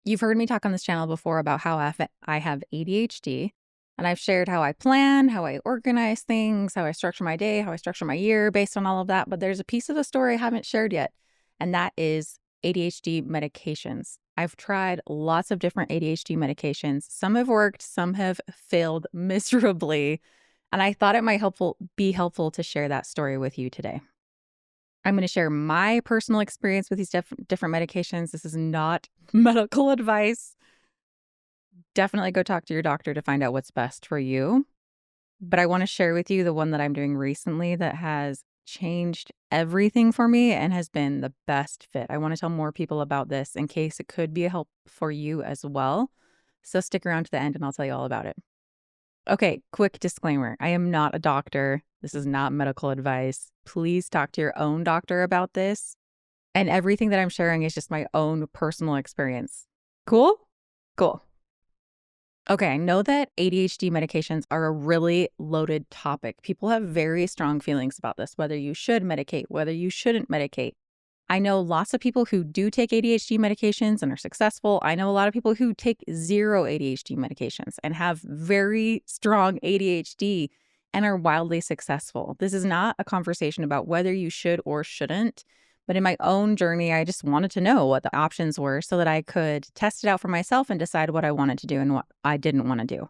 You've heard me talk on this channel before about how I have ADHD, and I've shared how I plan, how I organize things, how I structure my day, how I structure my year based on all of that. But there's a piece of the story I haven't shared yet, and that is ADHD medications. I've tried lots of different ADHD medications. Some have worked, some have failed miserably. And I thought it might be helpful to share that story with you today. I'm going to share my personal experience with these different medications. This is not medical advice. Definitely go talk to your doctor to find out what's best for you. But I want to share with you the one that I'm doing recently that has changed everything for me and has been the best fit. I want to tell more people about this in case it could be a help for you as well. So stick around to the end and I'll tell you all about it. Okay, quick disclaimer. I am not a doctor. This is not medical advice. Please talk to your own doctor about this. And everything that I'm sharing is just my own personal experience. Cool? Cool. Okay, I know that ADHD medications are a really loaded topic. People have very strong feelings about this, whether you should medicate, whether you shouldn't medicate. I know lots of people who do take ADHD medications and are successful. I know a lot of people who take zero ADHD medications and have very strong ADHD and are wildly successful. This is not a conversation about whether you should or shouldn't. But in my own journey, I just wanted to know what the options were so that I could test it out for myself and decide what I wanted to do and what I didn't want to do.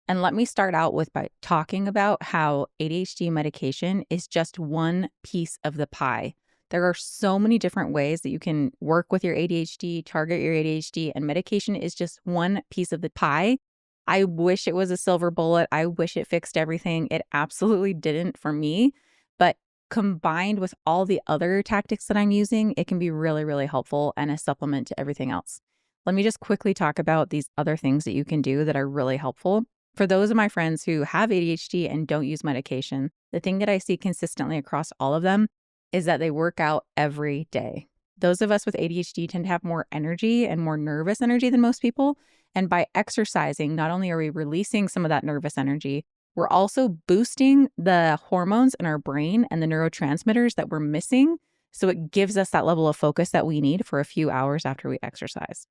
And let me start out by talking about how ADHD medication is just one piece of the pie. There are so many different ways that you can work with your ADHD, target your ADHD, and medication is just one piece of the pie. I wish it was a silver bullet. I wish it fixed everything. It absolutely didn't for me. But combined with all the other tactics that I'm using, it can be really, really helpful and a supplement to everything else. Let me just quickly talk about these other things that you can do that are really helpful. For those of my friends who have ADHD and don't use medication, the thing that I see consistently across all of them is that they work out every day. Those of us with ADHD tend to have more energy and more nervous energy than most people. And by exercising, not only are we releasing some of that nervous energy, we're also boosting the hormones in our brain and the neurotransmitters that we're missing. So it gives us that level of focus that we need for a few hours after we exercise.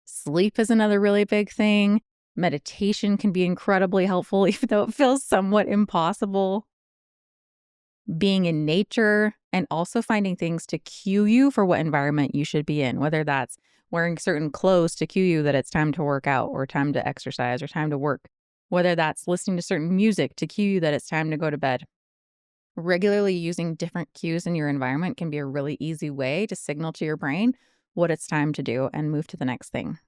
Sleep is another really big thing. Meditation can be incredibly helpful, even though it feels somewhat impossible. Being in nature and also finding things to cue you for what environment you should be in, whether that's wearing certain clothes to cue you that it's time to work out or time to exercise or time to work, whether that's listening to certain music to cue you that it's time to go to bed. Regularly using different cues in your environment can be a really easy way to signal to your brain what it's time to do and move to the next thing.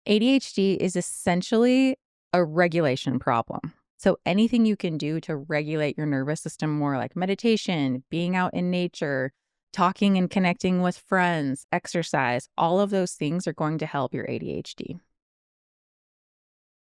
ADHD is essentially a regulation problem. So anything you can do to regulate your nervous system more, like meditation, being out in nature, talking and connecting with friends, exercise, all of those things are going to help your ADHD.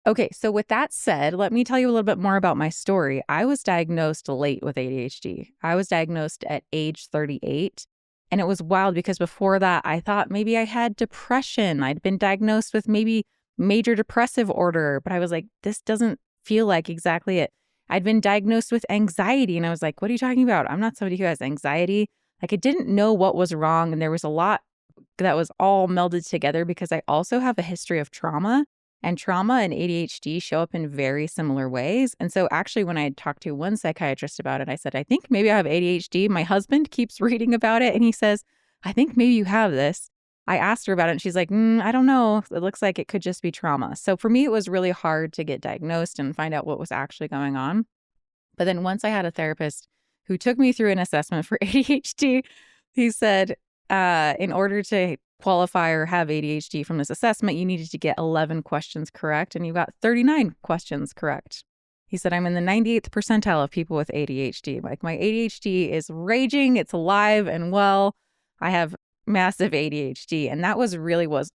Okay, so with that said, let me tell you a little bit more about my story. I was diagnosed late with ADHD. I was diagnosed at age 38. And it was wild because before that, I thought maybe I had depression. I'd been diagnosed with maybe major depressive order, but I was like, this doesn't feel like exactly it. I'd been diagnosed with anxiety and I was like, what are you talking about? I'm not somebody who has anxiety. Like I didn't know what was wrong. And there was a lot that was all melded together because I also have a history of trauma. And trauma and ADHD show up in very similar ways. And so actually when I had talked to one psychiatrist about it, I said, I think maybe I have ADHD. My husband keeps reading about it and he says, I think maybe you have this. I asked her about it and she's like, I don't know. It looks like it could just be trauma. So for me, it was really hard to get diagnosed and find out what was actually going on. But then once I had a therapist who took me through an assessment for ADHD, he said, in order to qualify or have ADHD from this assessment, you needed to get 11 questions correct, and you got 39 questions correct. He said, I'm in the 98th percentile of people with ADHD. Like my ADHD is raging, it's alive and well. I have massive ADHD. And that was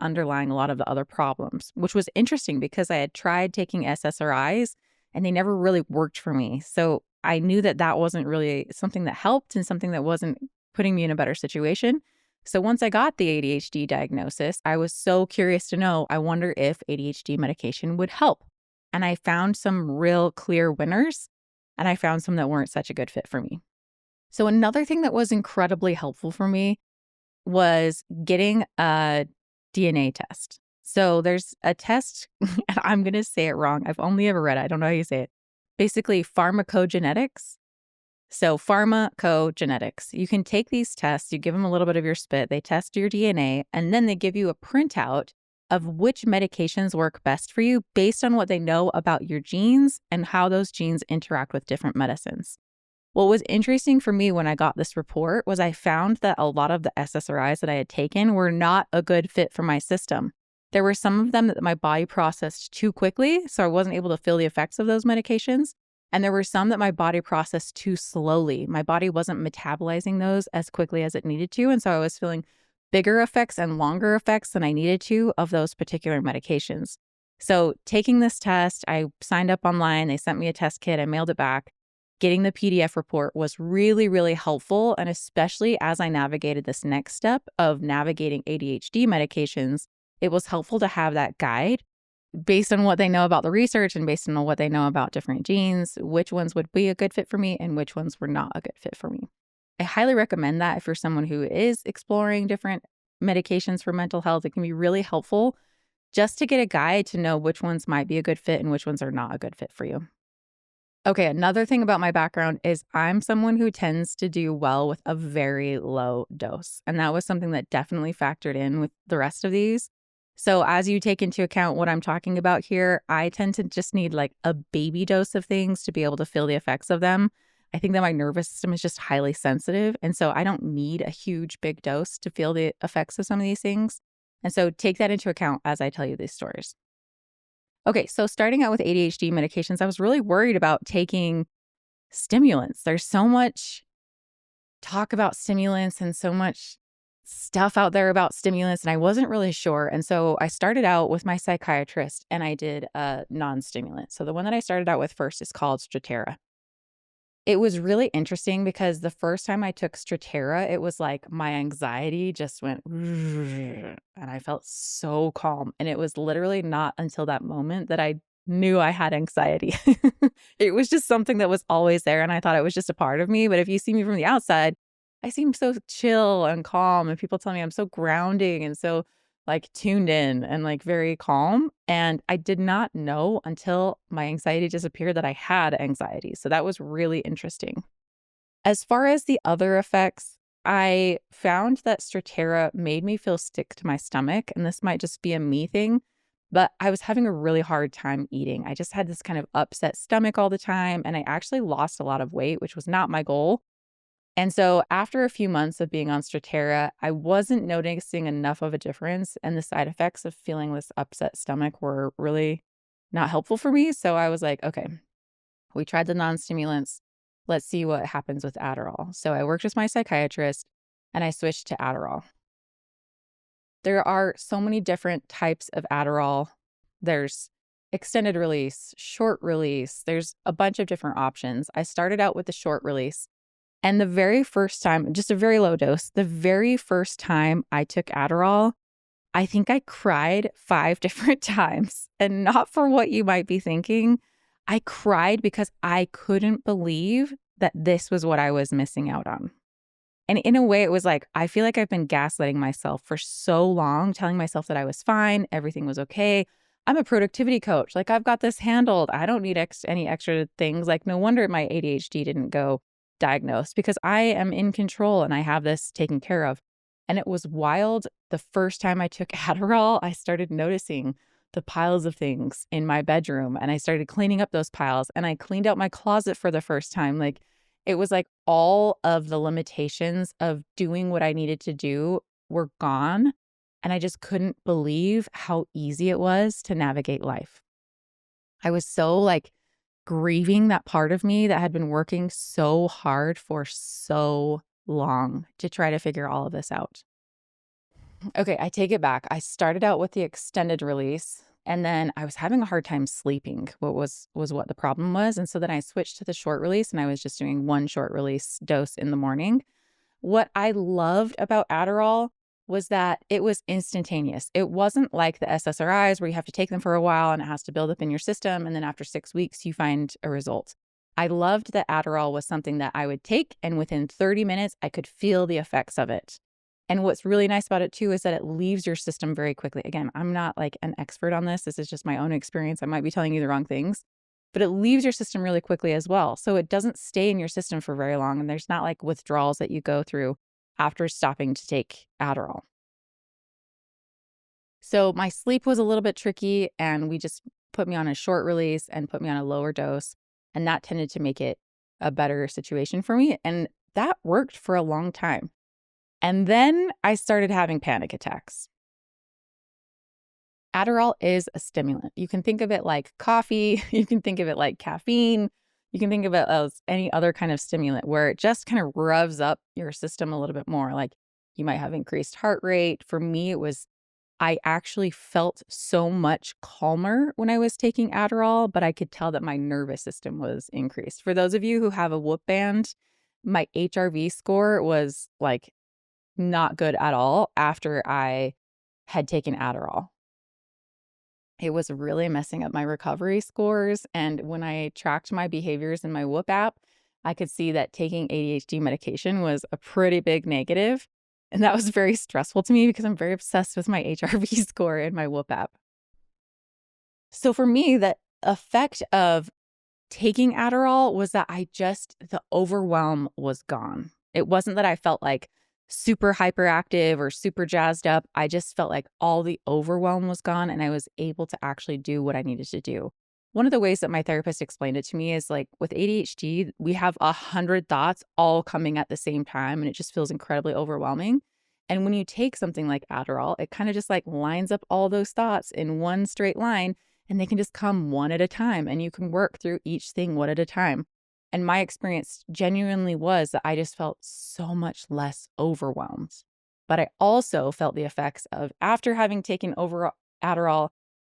underlying a lot of the other problems, which was interesting because I had tried taking SSRIs and they never really worked for me. So I knew that that wasn't really something that helped and something that wasn't putting me in a better situation. So once I got the ADHD diagnosis, I was so curious to know, I wonder if ADHD medication would help. And I found some real clear winners, and I found some that weren't such a good fit for me. So another thing that was incredibly helpful for me was getting a DNA test. So there's a test, and I'm going to say it wrong. I've only ever read it. I don't know how you say it. Basically, pharmacogenetics. So pharmacogenetics. You can take these tests, you give them a little bit of your spit, they test your DNA, and then they give you a printout of which medications work best for you based on what they know about your genes and how those genes interact with different medicines. What was interesting for me when I got this report was I found that a lot of the SSRIs that I had taken were not a good fit for my system. There were some of them that my body processed too quickly, so I wasn't able to feel the effects of those medications. And there were some that my body processed too slowly. My body wasn't metabolizing those as quickly as it needed to. And so I was feeling bigger effects and longer effects than I needed to of those particular medications. So taking this test, I signed up online. They sent me a test kit. I mailed it back. Getting the PDF report was really, really helpful. And especially as I navigated this next step of navigating ADHD medications, it was helpful to have that guide based on what they know about the research and based on what they know about different genes, which ones would be a good fit for me and which ones were not a good fit for me. I highly recommend that if you're someone who is exploring different medications for mental health. It can be really helpful just to get a guide to know which ones might be a good fit and which ones are not a good fit for you. Okay, another thing about my background is I'm someone who tends to do well with a very low dose. And that was something that definitely factored in with the rest of these. So as you take into account what I'm talking about here, I tend to just need like a baby dose of things to be able to feel the effects of them. I think that my nervous system is just highly sensitive. And so I don't need a huge big dose to feel the effects of some of these things. And so take that into account as I tell you these stories. Okay, so starting out with ADHD medications, I was really worried about taking stimulants. There's so much talk about stimulants and so much stuff out there about stimulants, and I wasn't really sure. And so I started out with my psychiatrist and I did a non-stimulant. So the one that I started out with first is called Strattera. It was really interesting because the first time I took Strattera, it was like my anxiety just went and I felt so calm. And it was literally not until that moment that I knew I had anxiety. It was just something that was always there. And I thought it was just a part of me. But if you see me from the outside, I seem so chill and calm. And people tell me I'm so grounding and so like tuned in and like very calm. And I did not know until my anxiety disappeared that I had anxiety. So that was really interesting. As far as the other effects, I found that Strattera made me feel sick to my stomach. And this might just be a me thing, but I was having a really hard time eating. I just had this kind of upset stomach all the time. And I actually lost a lot of weight, which was not my goal. And so after a few months of being on Strattera, I wasn't noticing enough of a difference. And the side effects of feeling this upset stomach were really not helpful for me. So I was like, okay, we tried the non-stimulants. Let's see what happens with Adderall. So I worked with my psychiatrist and I switched to Adderall. There are so many different types of Adderall. There's extended release, short release. There's a bunch of different options. I started out with the short release. And the very first time, just a very low dose, the very first time I took Adderall, I think I cried 5 different times. And not for what you might be thinking. I cried because I couldn't believe that this was what I was missing out on. And in a way, it was like, I feel like I've been gaslighting myself for so long, telling myself that I was fine, everything was okay. I'm a productivity coach. Like, I've got this handled. I don't need any extra things. Like, no wonder my ADHD didn't go diagnosed because I am in control and I have this taken care of. And it was wild. The first time I took Adderall, I started noticing the piles of things in my bedroom and I started cleaning up those piles and I cleaned out my closet for the first time. Like, it was like all of the limitations of doing what I needed to do were gone. And I just couldn't believe how easy it was to navigate life. I was so like grieving that part of me that had been working so hard for so long to try to figure all of this out. Okay, I take it back. I started out with the extended release and then I was having a hard time sleeping. What was what the problem was. And so then I switched to the short release and I was just doing one short release dose in the morning. What I loved about Adderall was that it was instantaneous. It wasn't like the SSRIs where you have to take them for a while and it has to build up in your system. And then after 6 weeks, you find a result. I loved that Adderall was something that I would take and within 30 minutes, I could feel the effects of it. And what's really nice about it too is that it leaves your system very quickly. Again, I'm not like an expert on this. This is just my own experience. I might be telling you the wrong things, but it leaves your system really quickly as well. So it doesn't stay in your system for very long. And there's not like withdrawals that you go through after stopping to take Adderall. So my sleep was a little bit tricky, and we just put me on a short release and put me on a lower dose. And that tended to make it a better situation for me. And that worked for a long time. And then I started having panic attacks. Adderall is a stimulant. You can think of it like coffee. You can think of it like caffeine. You can think of it as any other kind of stimulant where it just kind of revs up your system a little bit more. Like you might have increased heart rate. For me, I actually felt so much calmer when I was taking Adderall, but I could tell that my nervous system was increased. For those of you who have a Whoop band, my HRV score was like not good at all after I had taken Adderall. It was really messing up my recovery scores. And when I tracked my behaviors in my Whoop app, I could see that taking ADHD medication was a pretty big negative. And that was very stressful to me because I'm very obsessed with my HRV score in my Whoop app. So for me, the effect of taking Adderall was that the overwhelm was gone. It wasn't that I felt like super hyperactive or super jazzed up. I just felt like all the overwhelm was gone and I was able to actually do what I needed to do. One of the ways that my therapist explained it to me is like with ADHD, we have 100 thoughts all coming at the same time and it just feels incredibly overwhelming. And when you take something like Adderall, it kind of just like lines up all those thoughts in one straight line and they can just come one at a time and you can work through each thing one at a time. And my experience genuinely was that I just felt so much less overwhelmed. But I also felt the effects of after having taken Adderall,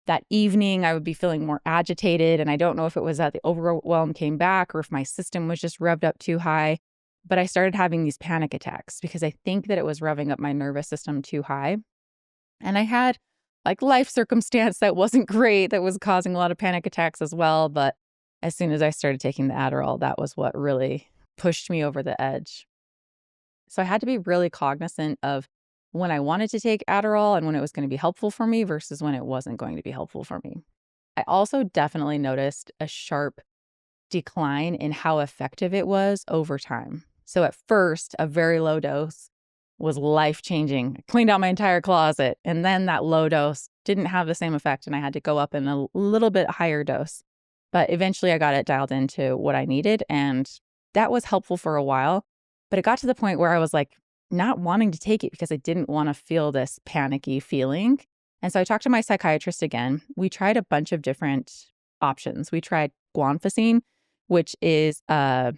that evening I would be feeling more agitated. And I don't know if it was that the overwhelm came back or if my system was just revved up too high. But I started having these panic attacks because I think that it was revving up my nervous system too high. And I had like life circumstance that wasn't great that was causing a lot of panic attacks as well. But as soon as I started taking the Adderall, that was what really pushed me over the edge. So I had to be really cognizant of when I wanted to take Adderall and when it was going to be helpful for me versus when it wasn't going to be helpful for me. I also definitely noticed a sharp decline in how effective it was over time. So at first, a very low dose was life-changing. I cleaned out my entire closet, and then that low dose didn't have the same effect, and I had to go up in a little bit higher dose. But eventually I got it dialed into what I needed, and that was helpful for a while. But it got to the point where I was like not wanting to take it because I didn't want to feel this panicky feeling. And so I talked to my psychiatrist again. We tried a bunch of different options. We tried guanfacine, which is a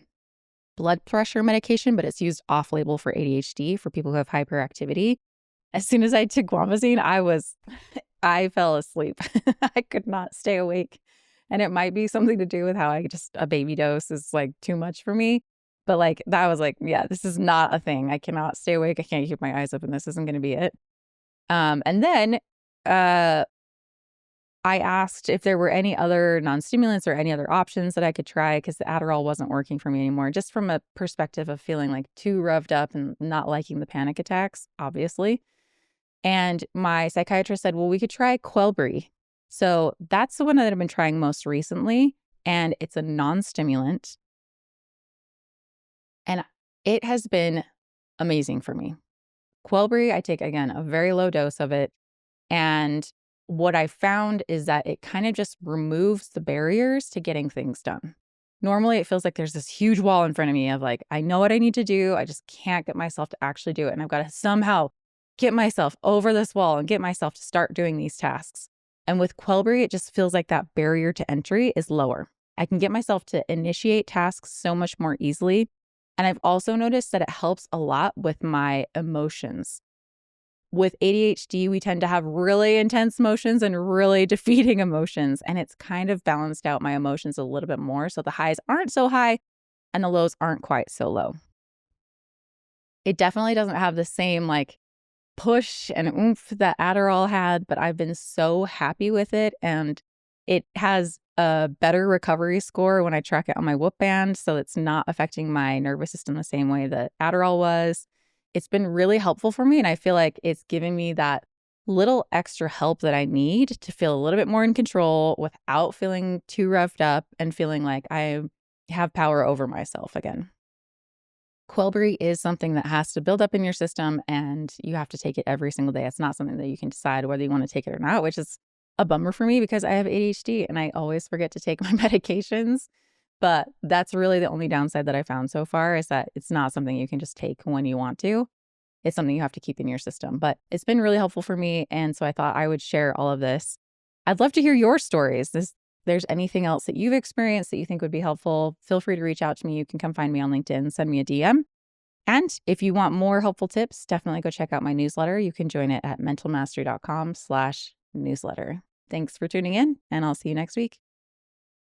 blood pressure medication, but it's used off-label for ADHD for people who have hyperactivity. As soon as I took guanfacine, I fell asleep. I could not stay awake. And it might be something to do with how a baby dose is like too much for me. But like that was like, yeah, this is not a thing. I cannot stay awake. I can't keep my eyes open. This isn't going to be it. And then I asked if there were any other non-stimulants or any other options that I could try because the Adderall wasn't working for me anymore, just from a perspective of feeling like too revved up and not liking the panic attacks, obviously. And my psychiatrist said, well, we could try Qelbree. So that's the one that I've been trying most recently, and it's a non-stimulant. And it has been amazing for me. Qelbree, I take, again, a very low dose of it. And what I found is that it kind of just removes the barriers to getting things done. Normally, it feels like there's this huge wall in front of me of like, I know what I need to do. I just can't get myself to actually do it. And I've got to somehow get myself over this wall and get myself to start doing these tasks. And with Qelbree, it just feels like that barrier to entry is lower. I can get myself to initiate tasks so much more easily. And I've also noticed that it helps a lot with my emotions. With ADHD, we tend to have really intense emotions and really defeating emotions. And it's kind of balanced out my emotions a little bit more. So the highs aren't so high and the lows aren't quite so low. It definitely doesn't have the same like push and oomph that Adderall had, but I've been so happy with it. And it has a better recovery score when I track it on my Whoop band. So it's not affecting my nervous system the same way that Adderall was. it's been really helpful for me, and I feel like it's given me that little extra help that I need to feel a little bit more in control without feeling too revved up and feeling like I have power over myself again. Qelbree is something that has to build up in your system, and you have to take it every single day. It's not something that you can decide whether you want to take it or not, which is a bummer for me because I have ADHD and I always forget to take my medications. But that's really the only downside that I found so far, is that it's not something you can just take when you want to. It's something you have to keep in your system. But it's been really helpful for me. And so I thought I would share all of this. I'd love to hear your stories. There's anything else that you've experienced that you think would be helpful, feel free to reach out to me. You can come find me on LinkedIn, send me a DM. And if you want more helpful tips, definitely go check out my newsletter. You can join it at mentalmastery.com/newsletter. Thanks for tuning in, and I'll see you next week.